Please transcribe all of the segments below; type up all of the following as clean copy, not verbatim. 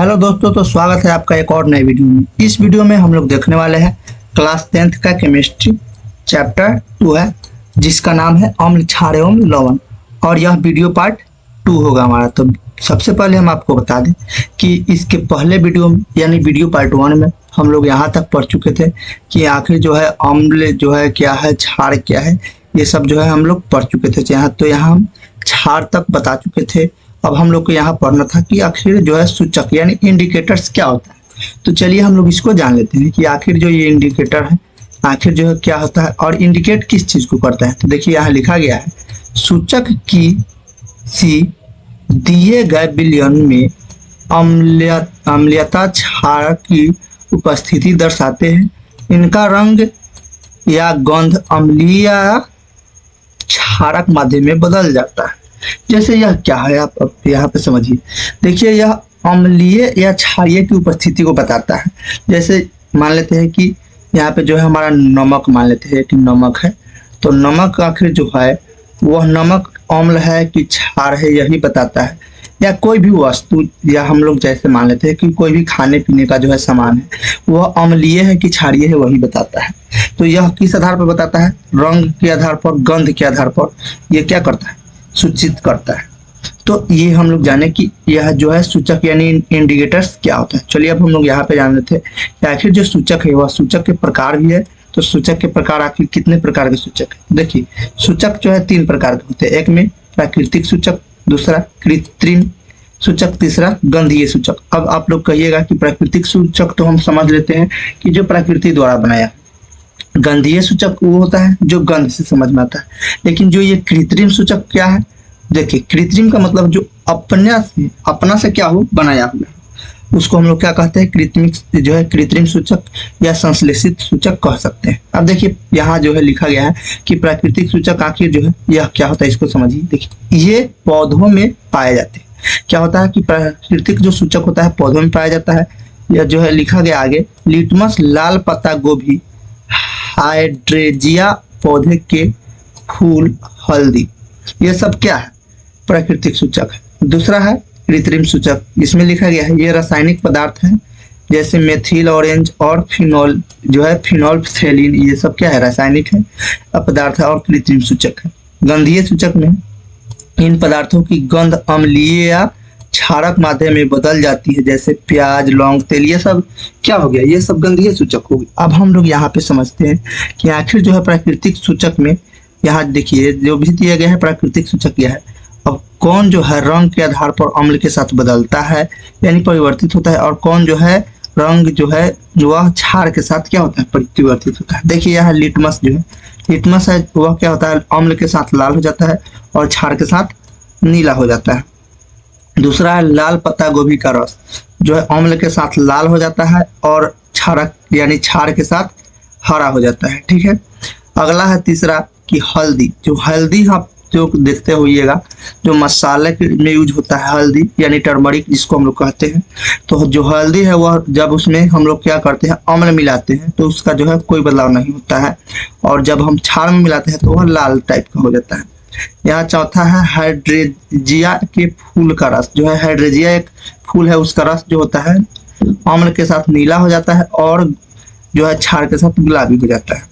Hello दोस्तों, तो स्वागत है आपका एक और नए वीडियो में। इस वीडियो में हम लोग देखने वाले हैं क्लास 10th का केमिस्ट्री चैप्टर 2 है, जिसका नाम है अम्ल क्षार एवं लवण, और यह वीडियो पार्ट 2 होगा हमारा। तो सबसे पहले हम आपको बता दें कि इसके पहले वीडियो में यानी वीडियो पार्ट 1 में हम लोग यहाँ तक पढ़ चुके थे कि आखिर जो है अम्ल जो है क्या है, क्षार क्या है, ये सब जो है हम लोग पढ़ चुके थे। यहाँ हम क्षार तक बता चुके थे। अब हम लोग को यहाँ पढ़ना था कि आखिर जो है सूचक यानी इंडिकेटर्स क्या होता है। तो चलिए हम लोग इसको जान लेते हैं कि आखिर जो ये इंडिकेटर है आखिर जो है क्या होता है और इंडिकेट किस चीज को करता है। तो देखिए यहाँ लिखा गया है, सूचक की सी दिए गए विलयन में अम्लीयता क्षार की उपस्थिति दर्शाते हैं। इनका रंग या गंध अम्लीय क्षारक माध्यम में बदल जाता है। जैसे यह क्या है, आप यहाँ पे समझिए। देखिए यह अम्लीय या क्षारीय की उपस्थिति को बताता है। जैसे मान लेते हैं कि यहाँ पे जो है हमारा नमक, मान लेते हैं कि नमक है, तो नमक आखिर जो है वह नमक अम्ल है कि क्षार है, यही बताता है। या कोई भी वस्तु, या हम लोग जैसे मान लेते हैं कि कोई भी खाने पीने का जो है सामान है वह अम्लीय है कि क्षारीय है, वही बताता है। तो यह किस आधार पर बताता है? रंग के आधार पर, गंध के आधार पर यह क्या करता है? सूचित करता है। तो ये हम लोग जाने कि यह जो है सूचक यानी इंडिकेटर्स क्या होता है। चलिए अब हम लोग यहाँ पे जान लेते हैं कि आखिर जो सूचक है वह सूचक के प्रकार भी है। तो सूचक के प्रकार आखिर कितने प्रकार के सूचक है? देखिए सूचक जो है 3 प्रकार के होते हैं। एक में प्राकृतिक सूचक, दूसरा कृत्रिम सूचक, तीसरा गंधीय सूचक। अब आप लोग कहिएगा कि प्राकृतिक सूचक तो हम समझ लेते हैं कि जो प्रकृति द्वारा बनाया। गंधीय सूचक वो होता है जो गंध से समझ में आता है। लेकिन जो ये कृत्रिम सूचक क्या है? देखिए कृत्रिम का मतलब जो अपना से क्या हो बनाया हुआ, उसको हम लोग क्या कहते हैं? कृत्रिम सूचक या संश्लेषित सूचक कह सकते हैं। अब देखिए यहाँ जो है लिखा गया है कि प्राकृतिक सूचक आखिर जो है यह क्या होता है, इसको समझिए। देखिए ये पौधों में पाए जाते हैं। क्या होता है कि प्राकृतिक जो सूचक होता है पौधों में पाया जाता है। यह जो है लिखा गया आगे, लिटमस, लाल पत्ता गोभी, हाइड्रेजिया पौधे के फूल, हल्दी, ये सब क्या है? प्राकृतिक सूचक है। दूसरा है कृत्रिम सूचक। इसमें लिखा गया है ये रासायनिक पदार्थ हैं, जैसे मेथिल ऑरेंज और फिनोल जो है फिनोल्फ्थेलिन, ये सब क्या है? रासायनिक है पदार्थ है और कृत्रिम सूचक है। गंधीय सूचक में इन पदार्थों की गंध अम्लीय या क्षारक माध्यम में बदल जाती है, जैसे प्याज, लौंग, तेल, ये सब क्या हो गया? ये सब गंधीय सूचक हो गए। अब हम लोग यहाँ पे समझते हैं कि आखिर जो है प्राकृतिक सूचक में, यहाँ देखिए जो भी दिया गया है प्राकृतिक सूचक यह है। अब कौन जो है रंग के आधार पर अम्ल के साथ बदलता है यानी परिवर्तित होता है, और कौन जो है रंग जो है वह क्षार के साथ क्या होता है? परिवर्तित होता है। देखिए यहाँ लिटमस जो है, लिटमस है वह क्या होता है? अम्ल के साथ लाल हो जाता है और क्षार के साथ नीला हो जाता है। दूसरा है लाल पत्ता गोभी का रस, जो है अम्ल के साथ लाल हो जाता है और क्षारक यानी क्षार के साथ हरा हो जाता है। ठीक है। अगला है तीसरा कि हल्दी, जो हल्दी आप जो देखते होइएगा जो मसाले में यूज होता है, हल्दी यानी टर्मरिक जिसको हम लोग कहते हैं। तो जो हल्दी है वह जब उसमें हम लोग क्या करते हैं? अम्ल मिलाते हैं तो उसका जो है कोई बदलाव नहीं होता है, और जब हम क्षार में मिलाते हैं तो वह लाल टाइप का हो जाता है। यहाँ चौथा है हाइड्रेजिया के फूल का रस, जो है हाइड्रेजिया एक फूल है, उसका रस जो होता है अम्ल के साथ नीला हो जाता है और जो है क्षार के साथ गुलाबी हो जाता है।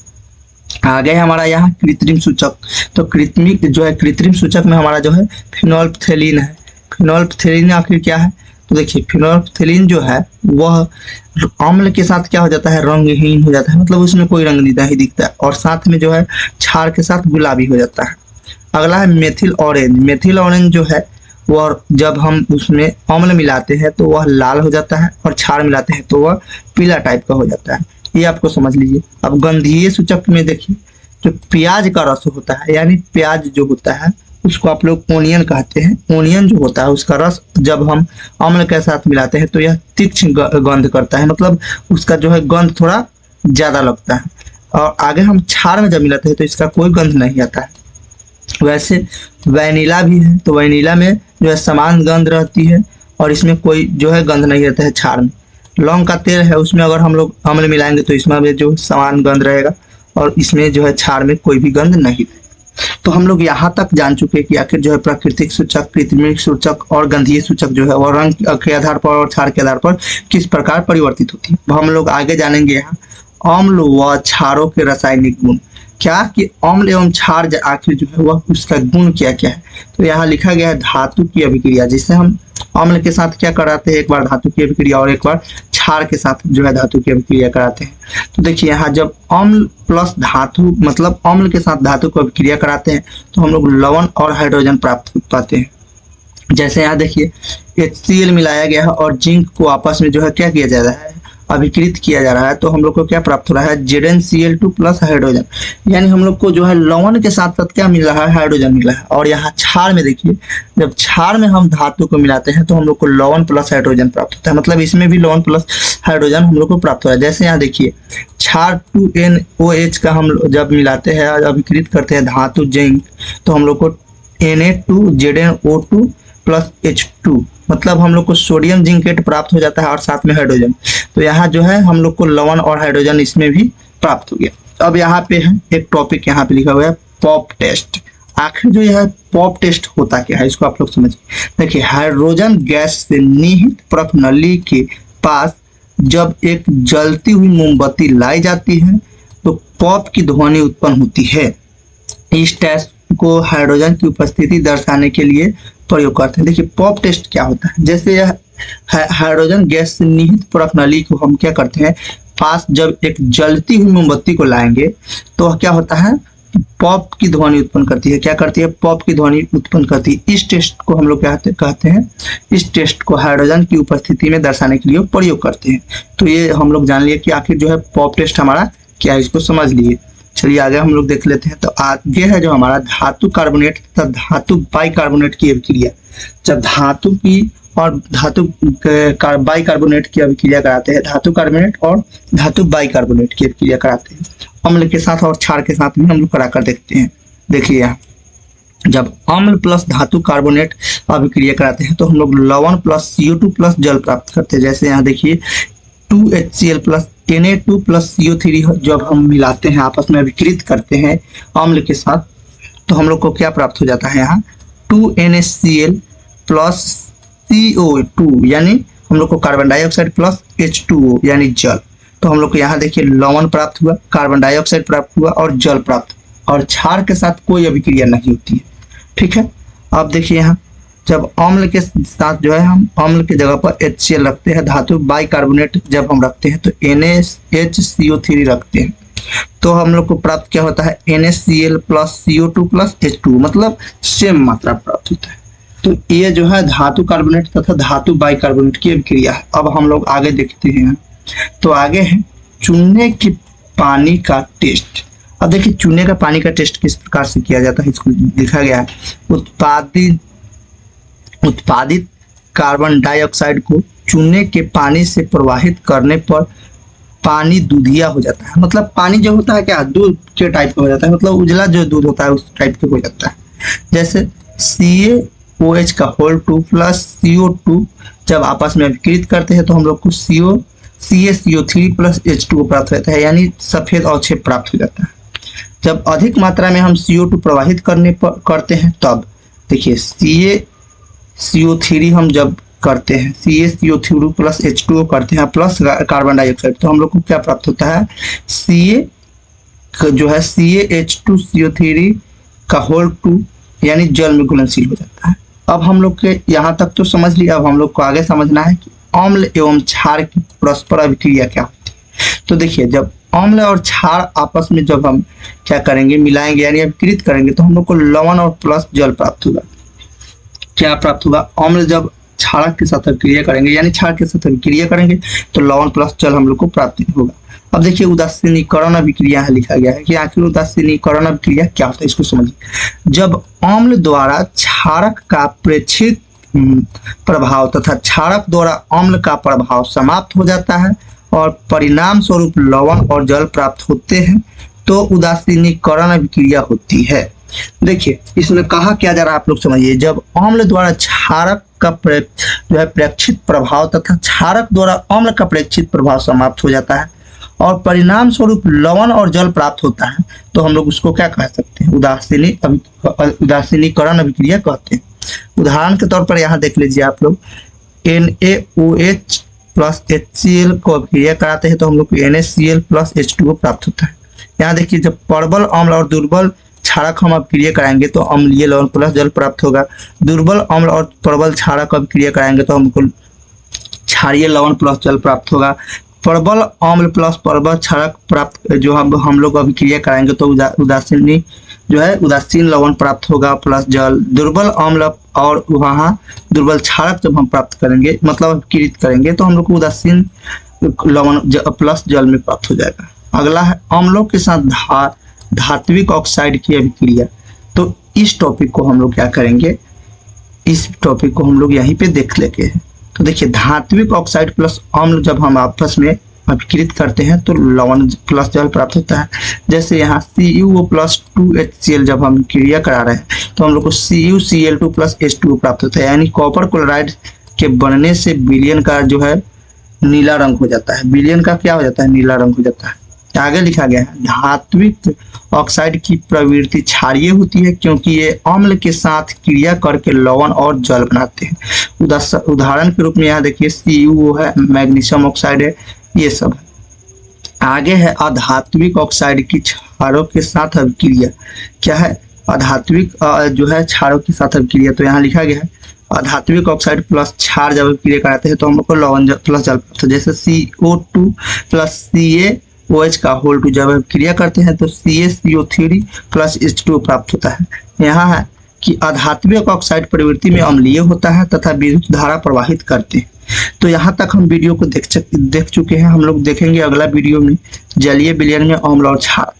आगे हमारा यहाँ कृत्रिम सूचक। तो कृत्रिम सूचक में हमारा जो है फिनोल्फ्थेलिन है। फिनोल्फ्थेलिन आखिर क्या है? तो देखिए फिनोल्फ्थेलिन जो है वह अम्ल के साथ क्या हो जाता है? रंगहीन हो जाता है, मतलब उसमें कोई रंग नहीं दिखता है, और साथ में जो है क्षार के साथ गुलाबी हो जाता है। अगला है मेथिल ऑरेंज। मेथिल ऑरेंज जो है वह जब हम उसमें अम्ल मिलाते हैं तो वह लाल हो जाता है, और क्षार मिलाते हैं तो वह पीला टाइप का हो जाता है। ये आपको समझ लीजिए। अब गंधीय सूचक में देखिए जो प्याज का रस होता है, यानी प्याज जो होता है उसको आप लोग ओनियन कहते हैं। ओनियन जो होता है उसका रस जब हम अम्ल के साथ मिलाते हैं तो यह तीक्ष्ण गंध करता है, मतलब उसका जो है गंध थोड़ा ज्यादा लगता है। और आगे हम क्षार में जब मिलाते हैं तो इसका कोई गंध नहीं आता है। वैसे वैनिला भी है, तो वैनिला में जो है समान गंध रहती है और इसमें कोई जो है गंध नहीं रहता है क्षार में। लौंग का तेल है, उसमें अगर हम लोग अम्ल मिलाएंगे तो इसमें भी जो समान गंध रहेगा और इसमें जो है क्षार में कोई भी गंध नहीं। तो हम लोग यहाँ तक जान चुके हैं कि आखिर जो है प्राकृतिक सूचक, कृत्रिम सूचक और गंधीय सूचक जो है वो रंग के आधार पर और क्षार के आधार पर किस प्रकार परिवर्तित होती है। अब हम लोग आगे जानेंगे यहाँ अम्ल व क्षारों के रासायनिक गुण, क्या कि अम्ल एवं क्षार आखिर जो है वह उसका गुण क्या क्या है। तो यहाँ लिखा गया है धातु की अभिक्रिया, जिससे हम अम्ल के साथ क्या कराते हैं, एक बार धातु की अभिक्रिया और एक बार क्षार के साथ जो है धातु की अभिक्रिया कराते हैं। तो देखिए यहाँ जब अम्ल प्लस धातु मतलब अम्ल के साथ धातु को अभिक्रिया कराते हैं तो हम लोग लवण और हाइड्रोजन प्राप्त पाते हैं। जैसे यहाँ देखिए HCl मिलाया गया है और जिंक को आपस में जो है क्या किया जा रहा है, अभिकृत किया जा रहा है, तो हम लोग को क्या प्राप्त हो रहा है, ZnCl2 प्लस हाइड्रोजन, यानी हम लोग को जो है लवण के साथ साथ क्या मिल रहा है, हाइड्रोजन मिल रहा है। और यहाँ क्षार में देखिए जब क्षार में हम धातु को मिलाते हैं तो हम लोग को लवण प्लस हाइड्रोजन प्राप्त होता है, मतलब इसमें भी लवण प्लस हाइड्रोजन हम लोग को प्राप्त हो रहा है। जैसे यहाँ देखिए क्षार 2NOH का हम जब मिलाते हैं अभिकृत करते हैं धातु जिंक तो हम लोग को Na2ZnO2 प्लस H2 मतलब हम लोग को सोडियम जिंकेट प्राप्त हो जाता है और साथ में हाइड्रोजन। तो यहाँ जो है हम लोग को लवण और हाइड्रोजन इसमें भी प्राप्त हो गया। अब यहाँ पे है एक टॉपिक यहाँ पे लिखा हुआ है पॉप टेस्ट। आखिर जो यह पॉप टेस्ट होता क्या है इसको आप लोग समझिए। देखिए हाइड्रोजन गैस से निहित प्रफनली के पास जब एक जलती हुई मोमबत्ती लाई जाती है तो पॉप की ध्वनि उत्पन्न होती है। इस टेस्ट को हाइड्रोजन की उपस्थिति दर्शाने के लिए प्रयोग करते हैं। देखिए पॉप टेस्ट क्या होता है, जैसे यह हाइड्रोजन गैस से निहित प्रफनली को हम क्या करते हैं, पास जब एक जलती हुई मोमबत्ती को लाएंगे तो क्या होता है, पॉप की ध्वनि उत्पन्न करती है। क्या करती है, पॉप की ध्वनि उत्पन्न करती है। इस टेस्ट को हम लोग कहते हैं, इस टेस्ट को हाइड्रोजन की उपस्थिति में दर्शाने के लिए प्रयोग करते हैं। तो ये हम लोग जान लिए कि आखिर जो है पॉप टेस्ट हमारा क्या है, इसको समझ लिए। चलिए आगे हम लोग देख लेते हैं। तो आगे है जो हमारा धातु कार्बोनेट तथा धातु बाइकार्बोनेट की अभिक्रिया। जब धातु की और धातु बाइकार्बोनेट की अभिक्रिया कराते हैं, धातु कार्बोनेट और धातु बाइकार्बोनेट की अभिक्रिया कराते हैं, अम्ल के साथ और क्षार के साथ भी हम लोग कराकर देखते हैं। देखिए यहाँ जब अम्ल प्लस धातु कार्बोनेट अभिक्रिया कराते हैं तो हम लोग लवण प्लस CO2 प्लस जल प्राप्त करते हैं। जैसे यहाँ देखिए 2HCl plus Na2 plus CO3 जब हम मिलाते हैं, आपस में अभिकृत करते हैं अम्ल के साथ, तो हम लोग को क्या प्राप्त हो जाता है, यहाँ 2NaCl प्लस CO2 यानी हम लोग को कार्बन डाइऑक्साइड प्लस H2O यानी जल। तो हम लोग को यहाँ देखिए लवण प्राप्त हुआ, कार्बन डाइऑक्साइड प्राप्त हुआ और जल प्राप्त, और क्षार के साथ कोई अभिक्रिया नहीं होती है। ठीक है, अब देखिए यहाँ जब अम्ल के साथ जो है हम अम्ल की जगह पर HCl रखते हैं, धातु बाइकार्बोनेट जब हम रखते हैं तो NaHCO3 रखते हैं, तो हम लोग को प्राप्त क्या होता है, NaCl plus CO2 plus H2, मतलब सेम मात्रा प्राप्त होता है। तो ये जो है धातु कार्बोनेट तथा धातु बाइकार्बोनेट की अभिक्रिया है। अब हम लोग आगे देखते हैं। तो आगे है चूने के पानी का टेस्ट। अब देखिए चूने का पानी का टेस्ट किस प्रकार से किया जाता है, इसको लिखा गया है उत्पादित कार्बन डाइऑक्साइड को चूने के पानी से प्रवाहित करने पर पानी दूधिया हो जाता है। मतलब पानी जो होता है क्या, दूध के टाइप का हो जाता है, मतलब उजला जो दूध होता है उस टाइप के हो जाता है। जैसे CaOH का होल 2 प्लस CO2 जब आपस में अभिकृत करते हैं तो हम लोग को CaCO3 प्लस H2O प्राप्त होता है, यानी सफेद अवक्षेप प्राप्त हो जाता है। जब अधिक मात्रा में हम CO2 प्रवाहित करते हैं तब देखिए CaCO3 हम जब करते हैं, CaCO3 प्लस H2O करते हैं प्लस कार्बन डाइऑक्साइड, तो हम लोग को क्या प्राप्त होता है, जो है CaH2CO3 का होल 2 यानी जल में घुलनशील हो जाता है। अब हम लोग के यहाँ तक तो समझ लिया, अब हम लोग को आगे समझना है कि अम्ल एवं क्षार की परस्पर अभिक्रिया क्या होती है। तो देखिए जब अम्ल और क्षार आपस में जब हम क्या करेंगे, मिलाएंगे यानी अभिकृत करेंगे, तो हम लोग को लवण और प्लस जल प्राप्त होगा। क्या प्राप्त होगा, अम्ल जब क्षारक के साथ अभिक्रिया करेंगे यानी क्षार के साथ अभिक्रिया करेंगे तो लवण प्लस जल हम लोग को प्राप्त होगा। अब देखिए उदासीनीकरण अभिक्रिया है, लिखा गया है कि आखिर उदासीनीकरण अभिक्रिया क्या होता है, इसको समझिए। जब अम्ल द्वारा क्षारक का प्रेक्षित प्रभाव तथा क्षारक द्वारा अम्ल का प्रभाव समाप्त हो जाता है और परिणाम स्वरूप लवण और जल प्राप्त होते हैं तो उदासीनीकरण अभिक्रिया होती है। देखिए इसमें कहा क्या जा रहा है, आप लोग समझिए। जब अम्ल द्वारा क्षारक का जो है प्रेक्षित प्रभाव तथा क्षारक द्वारा अम्ल का प्रेक्षित प्रभाव समाप्त हो जाता है और परिणाम स्वरूप लवण और जल प्राप्त होता है तो हम लोग उसको क्या कह सकते हैं, उदासीनीकरण अभिक्रिया कहते हैं। उदाहरण के तौर पर यहाँ देख लीजिए आप लोग, NaOH प्लस HCl को अभिक्रिया कराते हैं तो हम लोग को NaCl प्लस H2O प्राप्त होता है। यहाँ देखिए, जब प्रबल अम्ल और दुर्बल क्षारक हम अभिक्रिया कराएंगे तो अम्लीय लवण प्लस जल प्राप्त होगा। दुर्बल अम्ल और प्रबल क्षारक अभिक्रिया कराएंगे तो हमको क्षारीय लवण प्लस जल प्राप्त होगा। प्रबल अम्ल प्लस प्रबल क्षारक प्राप्त जो हम लोग अभिक्रिया कराएंगे तो उदासीन लवण प्राप्त होगा प्लस जल। दुर्बल अम्ल और वहाँ दुर्बल क्षारक जब हम प्राप्त करेंगे, मतलब अभिक्रित करेंगे, तो हम लोग को उदासीन लवण प्लस जल में प्राप्त हो जाएगा। अगला है अम्लों के साथ धात्विक ऑक्साइड की अभिक्रिया। तो इस टॉपिक को हम लोग क्या करेंगे, इस टॉपिक को हम लोग यहीं पे देख लेंगे। तो देखिए, धात्विक ऑक्साइड प्लस अम्ल जब हम आपस में अभिक्रित करते हैं तो लवण प्लस जल प्राप्त होता है। जैसे यहाँ CuO प्लस 2HCl जब हम क्रिया करा रहे हैं तो हम लोग को CuCl2 प्लस H2O प्राप्त होता है। यानी कॉपर क्लोराइड के बनने से विलयन का जो है नीला रंग हो जाता है। विलयन का क्या हो जाता है, नीला रंग हो जाता है। आगे लिखा गया है, धात्विक ऑक्साइड की प्रवृत्ति क्षारीय होती है क्योंकि ये अम्ल के साथ क्रिया करके लवण और जल बनाते हैं। उदाहरण के रूप में यहाँ देखिए, CuO है, मैग्नीशियम ऑक्साइड है, ये सब है। आगे है अधात्विक ऑक्साइड की क्षारों के साथ अभिक्रिया। क्या है, अधात्विक जो है क्षारों के साथ अभिक्रिया। तो यहाँ लिखा गया है, अधात्विक ऑक्साइड प्लस क्षार जब अभिक्रिया कराते हैं तो हम लोग को लवण प्लस जल प्राप्त होता है। जैसे CO2 प्लस CaOH का होल 2 जब अभिक्रिया करते हैं तो CaCO3 प्लस H2O प्राप्त होता है। यहाँ है कि अधात्विक ऑक्साइड प्रवृत्ति में अम्लीय होता है तथा विद्युत धारा प्रवाहित करते हैं। तो यहाँ तक हम वीडियो को देख चुके हैं। हम लोग देखेंगे अगला वीडियो में जलीय विलयन में अम्ल और क्षार।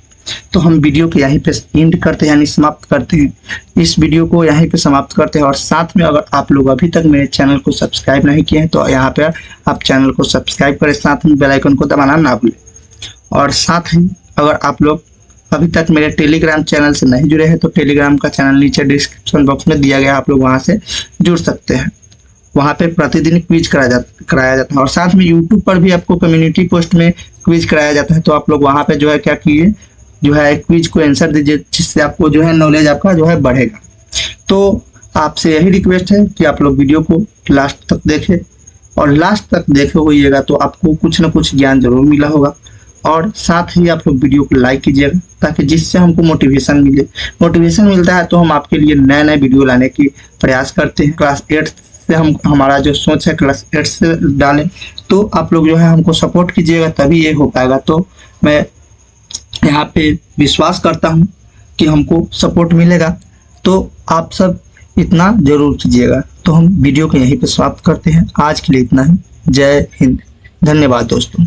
तो हम वीडियो को यहीं पे एंड करते हैं, यानी समाप्त करते हैं। इस वीडियो को यहीं पे समाप्त करते हैं। और साथ में अगर आप लोग अभी तक मेरे चैनल को सब्सक्राइब नहीं किए हैं तो यहाँ पे आप चैनल को सब्सक्राइब करें, साथ में बेल आइकन को दबाना ना भूलें। और साथ ही अगर आप लोग अभी तक मेरे टेलीग्राम चैनल से नहीं जुड़े हैं तो टेलीग्राम का चैनल नीचे डिस्क्रिप्शन बॉक्स में दिया गया है, आप लोग वहाँ से जुड़ सकते हैं। वहाँ पे प्रतिदिन क्विज कराया जाता है। और साथ में यूट्यूब पर भी आपको कम्युनिटी पोस्ट में क्विज कराया जाता है। तो आप लोग वहाँ पे जो है क्या कीजिए, जो है क्विज को आंसर दीजिए, जिससे आपको जो है नॉलेज आपका जो है बढ़ेगा। तो आपसे यही रिक्वेस्ट है कि आप लोग वीडियो को लास्ट तक देखें, और लास्ट तक देखे होइएगा तो आपको कुछ ना कुछ ज्ञान जरूर मिला होगा। और साथ ही आप लोग वीडियो को लाइक कीजिएगा ताकि जिससे हमको मोटिवेशन मिले। मोटिवेशन मिलता है तो हम आपके लिए नए नए वीडियो लाने की प्रयास करते हैं। क्लास 8 से हमारा जो सोच है क्लास 8 से डालें, तो आप लोग जो है हमको सपोर्ट कीजिएगा, तभी ये हो पाएगा। तो मैं यहाँ पे विश्वास करता हूँ कि हमको सपोर्ट मिलेगा, तो आप सब इतना जरूर कीजिएगा। तो हम वीडियो को यहीं पे समाप्त करते हैं। आज के लिए इतना ही। जय हिंद, धन्यवाद दोस्तों।